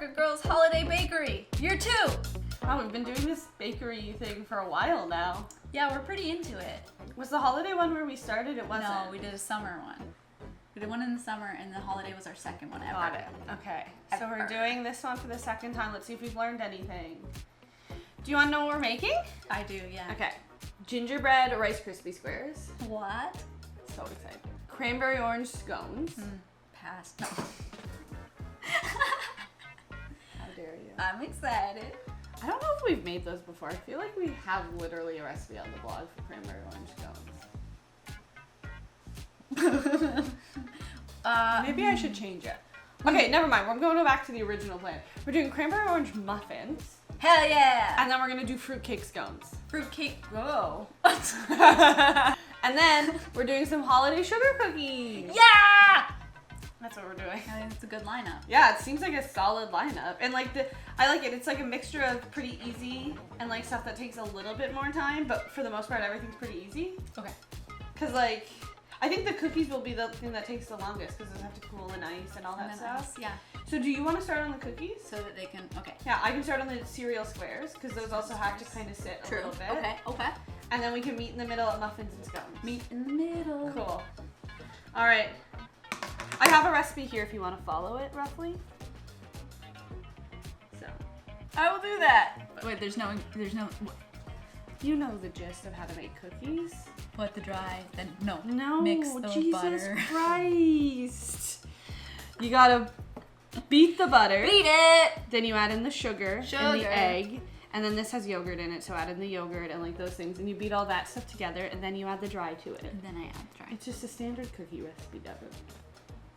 Market Girls Holiday Bakery, year 2. Wow, we've been doing this bakery thing for a while now. Yeah, we're pretty into it. Was the holiday one where we started? It wasn't. No, we did a summer one. We did one in the summer, and the holiday was our second one ever. Got it. Okay. So we're Ever. doing this one for the second time. Let's see if we've learned anything. Do you want to know what we're making? I do, yeah. Okay. Gingerbread Rice Krispie squares. What? So excited. Cranberry orange scones. Pass. No. How dare you? I'm excited. I don't know if we've made those before. I feel like we have literally a recipe on the blog for cranberry orange scones. Maybe I should change it. Okay, never mind. We're going to go back to the original plan. We're doing cranberry orange muffins. Hell yeah! And then we're going to do fruitcake scones. Fruitcake, go. And then we're doing some holiday sugar cookies. Yeah! That's what we're doing. I think it's a good lineup. Yeah, it seems like a solid lineup. And like I like it. It's like a mixture of pretty easy and like stuff that takes a little bit more time, but for the most part everything's pretty easy. Okay. Cause like, I think the cookies will be the thing that takes the longest because they'll have to cool in ice and all that stuff. Yeah. So do you want to start on the cookies? So that they can, okay. Yeah, I can start on the cereal squares because those also have to kind of sit a little bit. Okay. And then we can meet in the middle at muffins and scones. Meet in the middle. Cool. All right. I have a recipe here if you want to follow it roughly. So, I will do that. Wait, there's no, you know the gist of how to make cookies. put the dry, then no. No, Mix the Jesus butter. Christ. You gotta beat the butter. Beat it! Then you add in the sugar and Sugar. the egg. And then this has yogurt in it, so add in the yogurt and like those things. And you beat all that stuff together and then you add the dry to it. And then I add dry. It's just a standard cookie recipe, Devin.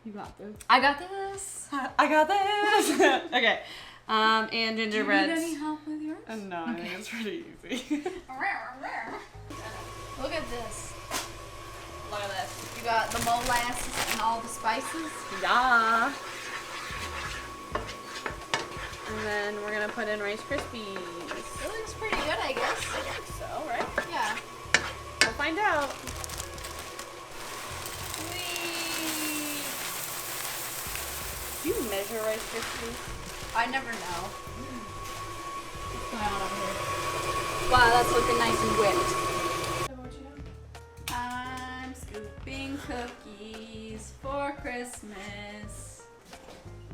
You got this. I got this. I got this. Okay. And gingerbread. Do you need any help with yours? No, I think it's pretty easy. Look at this. Look at this. You got the molasses and all the spices. Yeah. And then we're gonna put in Rice Krispies. It looks pretty good, I guess. I think so, right? Yeah. We'll find out. Whee! Do you measure Rice Krispies? I never know. What's going on over here? Wow, that's looking nice and whipped. I'm scooping cookies for Christmas.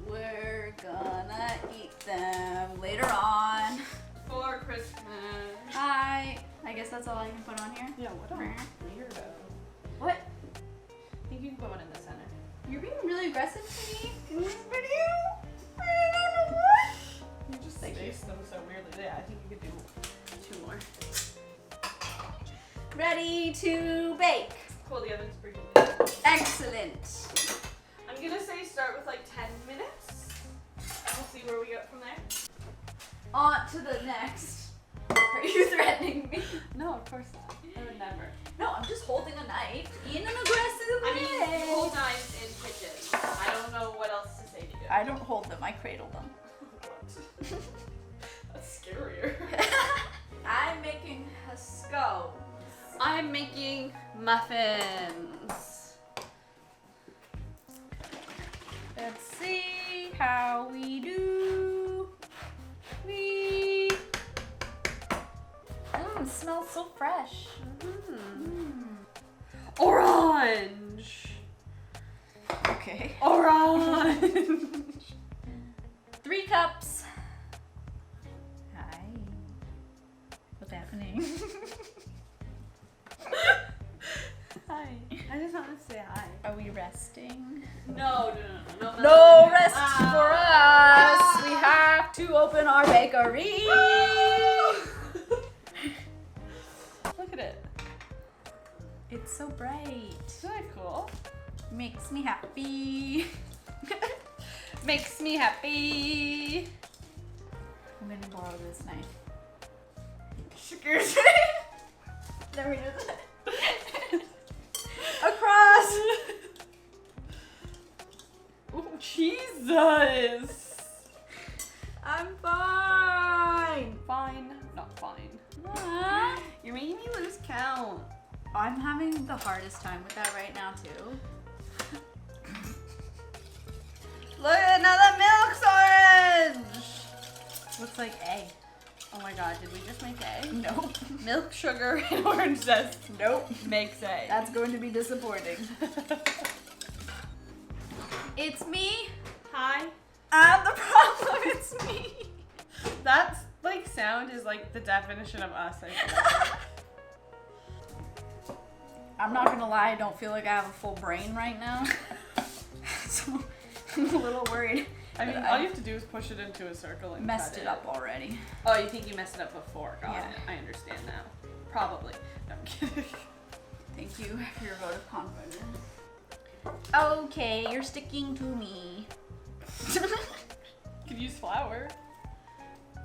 We're gonna eat them later on. For Christmas. Hi. I guess that's all I can put on here. Yeah, what a weirdo. What? I think you can put one in the center. You're being really aggressive to me in this video. I don't know what. You just space them so weirdly. Yeah, I think you could do 2 more. Ready to bake. Cool, the oven's pretty. Excellent. I'm gonna say start with like 10 minutes. We'll see where we go from there. On to the next. Are you threatening me? No, of course not. I would never. No, I'm just holding a knife in an aggressive way. I mean, you hold knives in kitchens. I don't know what else to say to you. I don't hold them, I cradle them. What? That's scarier. I'm making a scone. I'm making muffins. Let's see how we do. It smells so fresh. Orange. Okay. Orange. 3 cups. Hi. What's happening? Hi. I just want to say hi. Are we resting? No. No rest for us. We have to open our bakery. Look at it. It's so bright. Isn't that cool? Makes me happy. Makes me happy. I'm gonna borrow this knife. Sugars. Then we just across. Oh, Jesus. I'm fine. Fine. Not fine. What? You're making me lose count. I'm having the hardest time with that right now too. Look at another milk orange. my god, did we just make A? Nope. Milk, sugar, and orange zest. Nope. Makes A. That's going to be disappointing. It's me. Hi. And the problem, it's me. That's like sound is like the definition of us, I feel like. I'm not gonna lie, I don't feel like I have a full brain right now. So I'm a little worried. I mean, all you have to do is push it into a circle and messed cut it up already. Oh, you think you messed it up before? Got Yeah. it. I understand now. Probably. No, I'm kidding. Thank you for your vote of confidence. Okay, you're sticking to me. Could use flour.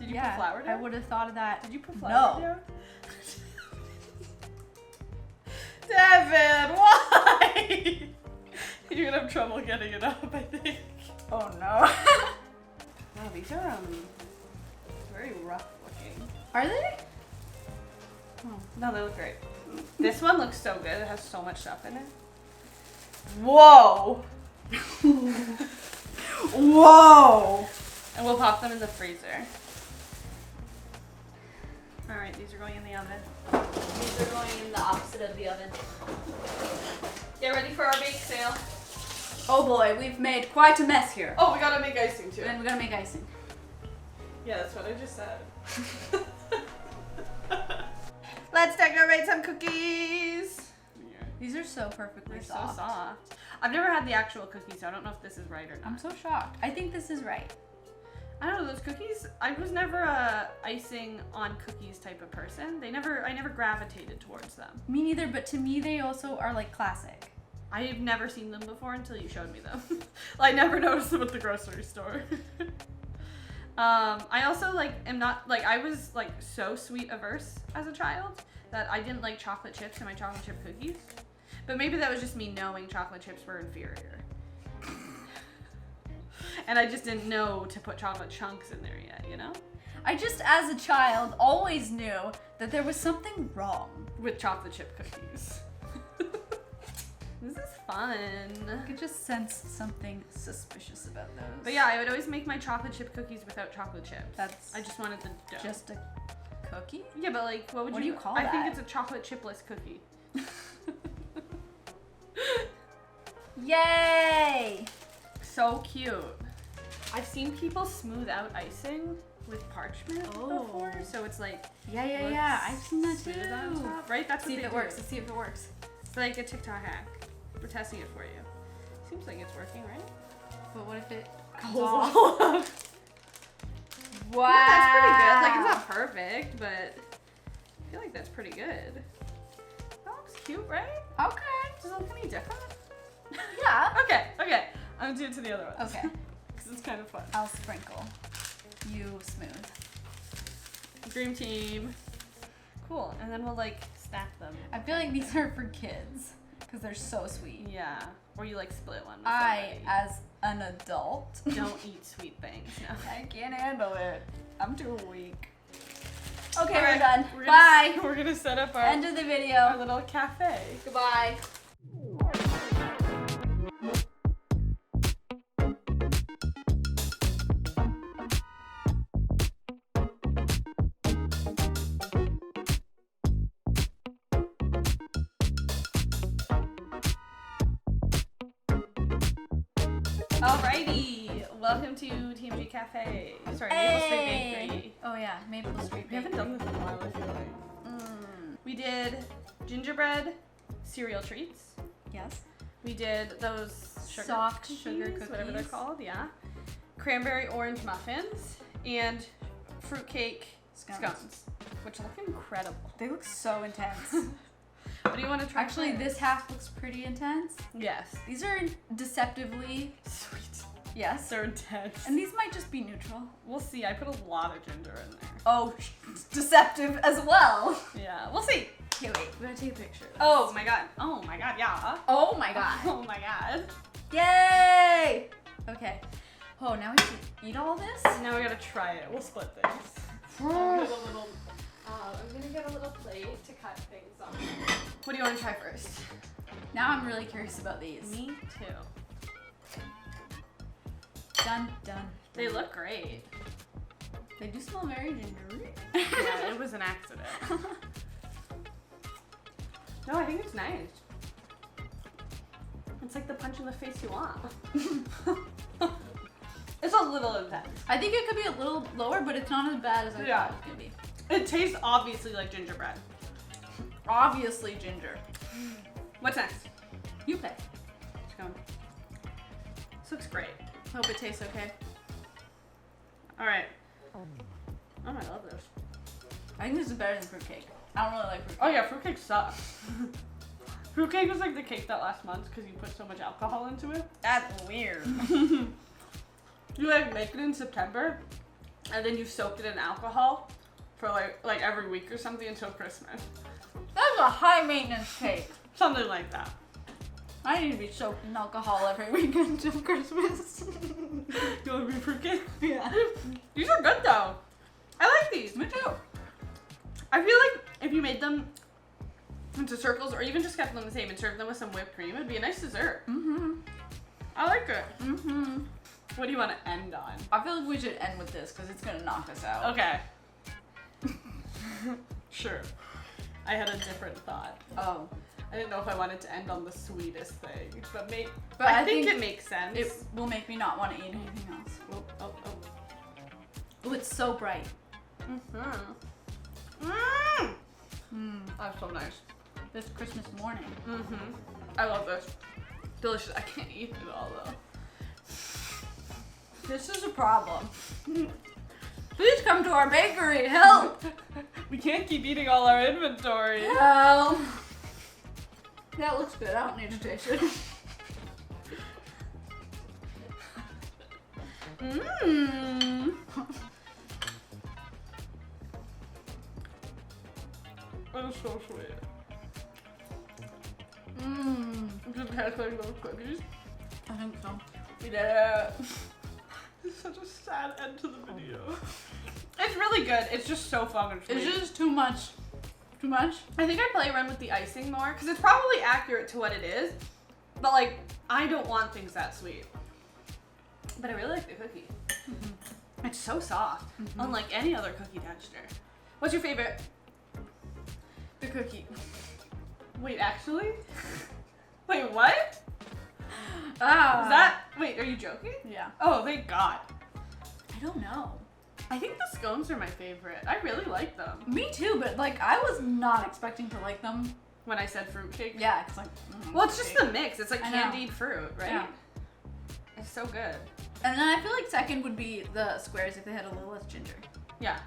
Did you Yeah, put flour down? I would have thought of that. Did you put flour No. down? Devin, why? You're gonna have trouble getting it up, I think. Oh no. Wow, these are very rough looking. Are they? Oh, no, they look great. This one looks so good. It has so much stuff in it. Whoa! Whoa! And we'll pop them in the freezer. All right, these are going in the oven. These are going in the opposite of the oven. Get ready for our bake sale. Oh boy, we've made quite a mess here. Oh, we gotta make icing too. And we're gonna make icing. Yeah, that's what I just said. Let's decorate some cookies. Yeah. These are so perfectly They're soft. so soft. I've never had the actual cookies, so I don't know if this is right or not. I'm so shocked. I think this is right. I don't know, those cookies, I was never a icing on cookies type of person. I never gravitated towards them. Me neither, but to me they also are like classic. I've never seen them before until you showed me them. I never noticed them at the grocery store. I also am not, I was so sweet averse as a child that I didn't like chocolate chips in my chocolate chip cookies. But maybe that was just me knowing chocolate chips were inferior. And I just didn't know to put chocolate chunks in there yet, you know? I just, as a child, always knew that there was something wrong. With chocolate chip cookies. This is fun. I could just sense something suspicious about those. But yeah, I would always make my chocolate chip cookies without chocolate chips. I just wanted the dough. Just a cookie? Yeah, but what do you call I that? think it's a chocolate chipless cookie. Yay! So cute. I've seen people smooth out icing with parchment before, so it's Yeah. I've seen that smooth too. on top, right? That's See what if they it works. do. Let's see if it works. It's like a TikTok hack. We're testing it for you. Seems like it's working, right? But what if it comes Pulls off? all off. Wow. Yeah, that's pretty good. It's not perfect, but I feel like that's pretty good. That looks cute, right? Okay. Does it look any different? Yeah. Okay. I'm gonna do it to the other ones. Okay. Because it's kind of fun. I'll sprinkle. You smooth. Dream team. Cool. And then we'll stack them. I feel like these are for kids because they're so sweet. Yeah. Or you split one with I, somebody. as an adult, Don't eat sweet things. No. I can't handle it. I'm too weak. Okay, All we're right, done. We're Bye. We're gonna set up our, End of the our video. little cafe. Goodbye. Alrighty, welcome to TMG Cafe. Sorry, Maple Street Bakery. Oh yeah, Maple Street We haven't Bakery. done this in a while, I feel like. We did gingerbread cereal treats. Yes. We did those Soft sugar whatever they're cookies. called, yeah. Cranberry orange muffins and fruitcake scones, which look incredible. They look so intense. What do you want to try? Actually, first? this half looks pretty intense. Yes. These are deceptively, Sweet. yes. They're intense. And these might just be neutral. We'll see. I put a lot of ginger in there. Oh, deceptive as well. Yeah, we'll see. Okay, wait. We gotta take a picture. Oh my god. Oh my god, yeah. Oh my god. Oh my god. Yay! Okay. Oh, now we have to eat all this? Now we gotta try it. We'll split things. I'm gonna get a little plate to cut things on. What do you want to try first? Now I'm really curious about these. Me too. Dun, dun. They look great. They do smell very gingery. Yeah, it was an accident. No, I think it's nice. It's like the punch in the face you want. It's a little intense. I think it could be a little lower, but it's not as bad as I thought it could be. It tastes obviously like gingerbread. Obviously ginger. What's next? You pick. Scone. This looks great. Hope it tastes okay. All right. Oh, I love this. I think this is better than fruitcake. I don't really like fruitcake. Oh yeah, fruitcake sucks. Fruitcake was like the cake that lasts months because you put so much alcohol into it. That's weird. You like make it in September, and then you soak it in alcohol for like every week or something until Christmas. That's a high maintenance cake. Something like that. I need to be soaked in alcohol every week until Christmas. You want to be fruitcake? Yeah. These are good though. I like these. Me too. I feel like if you made them into circles or even just kept them the same and served them with some whipped cream, it'd be a nice dessert. Mm-hmm. I like it. Mm-hmm. What do you want to end on? I feel like we should end with this because it's gonna knock us out. Okay. Sure. I had a different thought. Oh. I didn't know if I wanted to end on the sweetest thing, but I think think it makes sense. It will make me not want to eat anything else. Oh. Oh, it's so bright. That's so nice. This Christmas morning. I love this. Delicious. I can't eat it all though. This is a problem. Please come to our bakery. Help! We can't keep eating all our inventory. Help! That looks good. I don't need to taste it. That's so sweet. Does it taste like those cookies? I think so. We did it. It's such a sad end to the video. It's really good. It's just so fucking sweet. It's just too much. Too much? I think I'd play around with the icing more because it's probably accurate to what it is. But like, I don't want things that sweet. But I really like the cookie. It's so soft, unlike any other cookie texture. What's your favorite? The cookie. Wait, actually? Wait, what? Wait, are you joking? Yeah. Oh, thank God. I don't know. I think the scones are my favorite. I really like them. Me too, but like I was not expecting to like them. When I said fruitcake? Yeah, it's like. Well, it's just the mix. It's like I know. candied fruit, right? Yeah. It's so good. And then I feel like second would be the squares if they had a little less ginger. Yeah.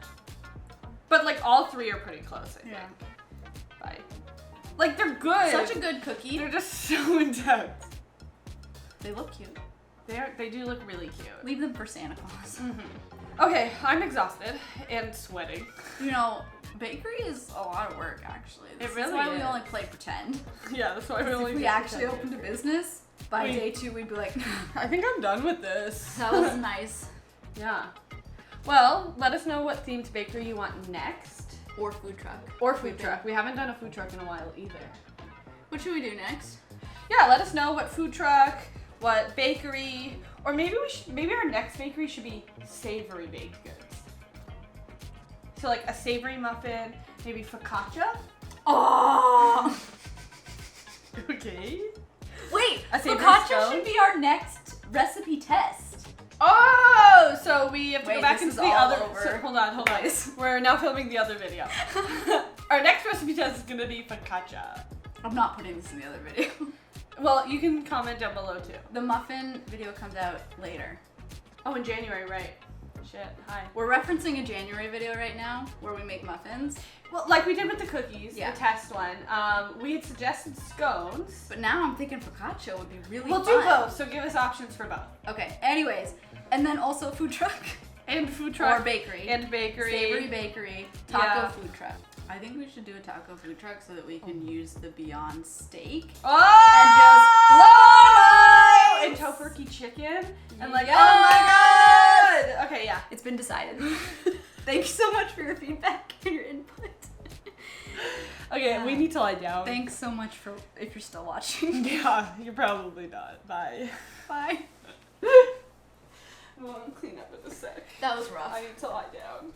But like all three are pretty close, I think. Bye. Like they're good. Such a good cookie. They're just so intense. They look cute. They do look really cute. Leave them for Santa Claus. Okay, I'm exhausted and sweating. You know, bakery is a lot of work actually. That's really why we is. only play pretend. Yeah, that's why we only. If we actually opened a business, by day 2 we'd be like, I think I'm done with this. that was nice. Yeah. Well, let us know what themed bakery you want next. Or food truck. Or food truck. We haven't done a food truck in a while either. What should we do next? Yeah, let us know what food truck, what bakery, or maybe maybe our next bakery should be savory baked goods. So like a savory muffin, maybe focaccia. Oh! Okay. Wait, A savory focaccia scone? should be our next recipe test. Oh, so we have to Wait, go back this into is the all other. over. So, hold on. We're now filming the other video. Our next recipe test is gonna be focaccia. I'm not putting this in the other video. Well, you can comment down below too. The muffin video comes out later. Oh, in January, right? Shit. Hi. We're referencing a January video right now where we make muffins. Well, like we did with the cookies, Yeah. the test one. We had suggested scones. But now I'm thinking focaccia would be really We'll fun. do both, so give us options for both. Okay, anyways. And then also food truck. And food truck. Or bakery. And bakery. Savory bakery. Taco Yeah. food truck. I think we should do a taco food truck so that we can use the Beyond steak. Oh! And And just tofurkey chicken. And like, Yes! oh my god! Okay, yeah. It's been decided. Thank you so much for your feedback and your input. Okay, we need to lie down. Thanks so much for if you're still watching. Yeah, you're probably not. Bye. Bye. We'll clean up in a sec. That was rough. I need to lie down.